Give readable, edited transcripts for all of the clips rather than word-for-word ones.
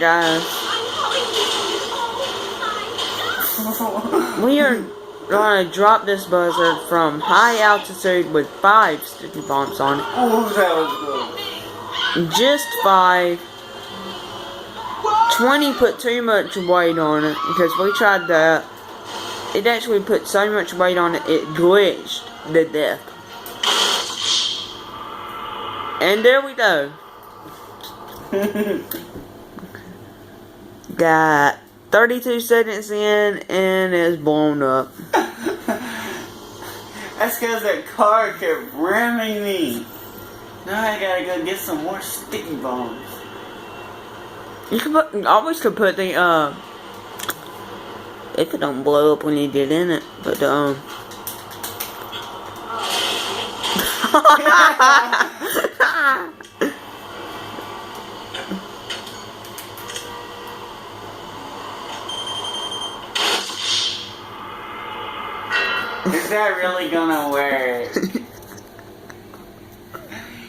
guys, we are gonna drop this buzzard from high altitude with 5 sticky bombs on it. Oh, that was good. Just 5. 20 put too much weight on it because we tried that. It actually put so much weight on it, it glitched to death. And there we go. Got 32 seconds in and it's blown up. That's because that car kept ramming me. Now I gotta go get some more sticky bombs. You always could put the, if it don't blow up when you get in it, but, Is that really gonna work?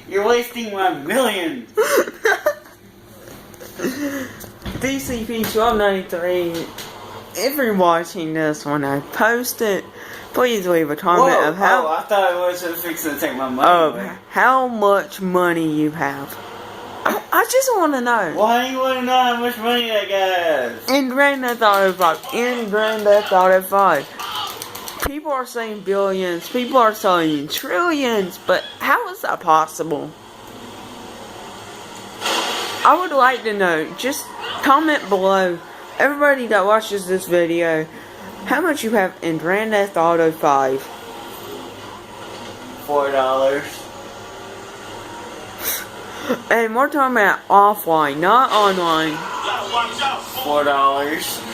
You're wasting my millions. DCP 1293. If you're watching this when I post it, please leave a comment of how. I thought it was just fixing to take my money away. How much money you have. I just want to know. Why do you want to know how much money that guy has? In Grand Theft Auto 5. In Grand Theft Auto 5. People are saying billions. People are saying trillions. But how is that possible? I would like to know. Just comment below. Everybody that watches this video, how much you have in Grand Theft Auto 5? $4. And we're talking about offline, not online. $4.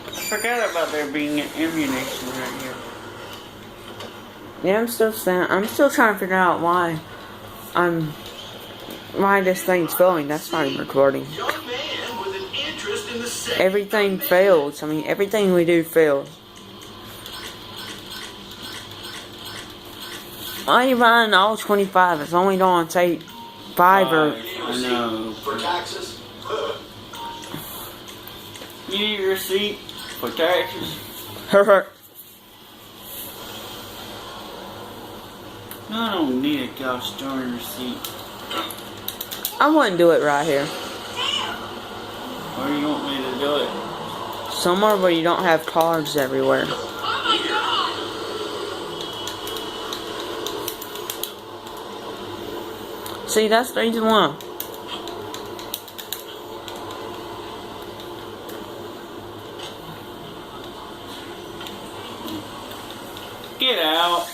I forgot about there being an ammunition right here. Yeah, I'm still trying to figure out why this thing's failing. That's not even recording. Everything fails. I mean, everything we do fails. Why are you buying all 25? It's only going to take 5 or... I know. For taxes. You need a receipt for taxes? No, I don't need a gosh darn receipt. I wouldn't do it right here. Where do you want me to do it? Somewhere where you don't have cars everywhere. See, that's the reason why. Get out.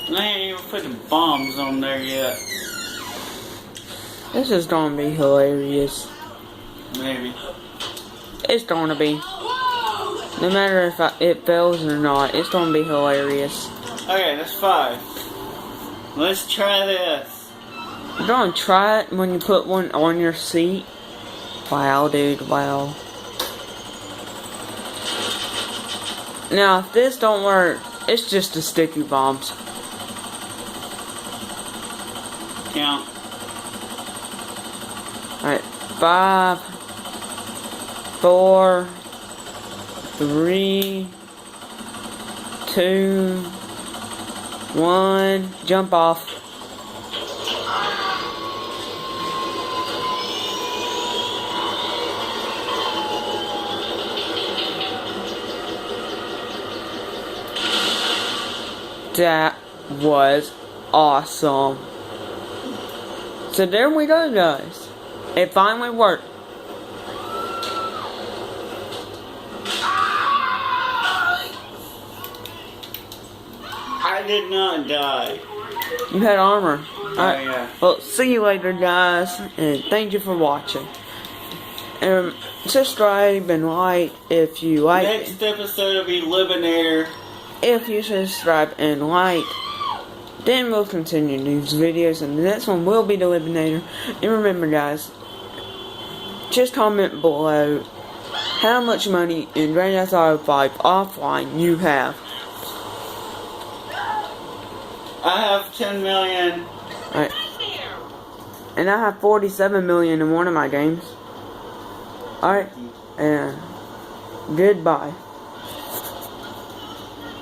I ain't even put the bombs on there yet. This is gonna be hilarious. Maybe. It's gonna be. No matter if it fails or not, it's gonna be hilarious. Okay, that's 5. Let's try this. You're gonna try it when you put one on your seat? Wow, dude, wow. Now, if this don't work, it's just the sticky bombs. Count. Alright, 5, 4, 3, 2, 1, jump off. That was awesome. So there we go, guys. It finally worked. I did not die. You had armor. Alright. Yeah. Well, see you later, guys. And thank you for watching. And subscribe and like if you like. Next episode will be Libinator. If you subscribe and like, then we'll continue these videos, and the next one will be the Libinator. And remember, guys, just comment below how much money in Grand Theft Auto 5 offline you have. I have 10 million. Alright. And I have 47 million in one of my games. Alright. And goodbye.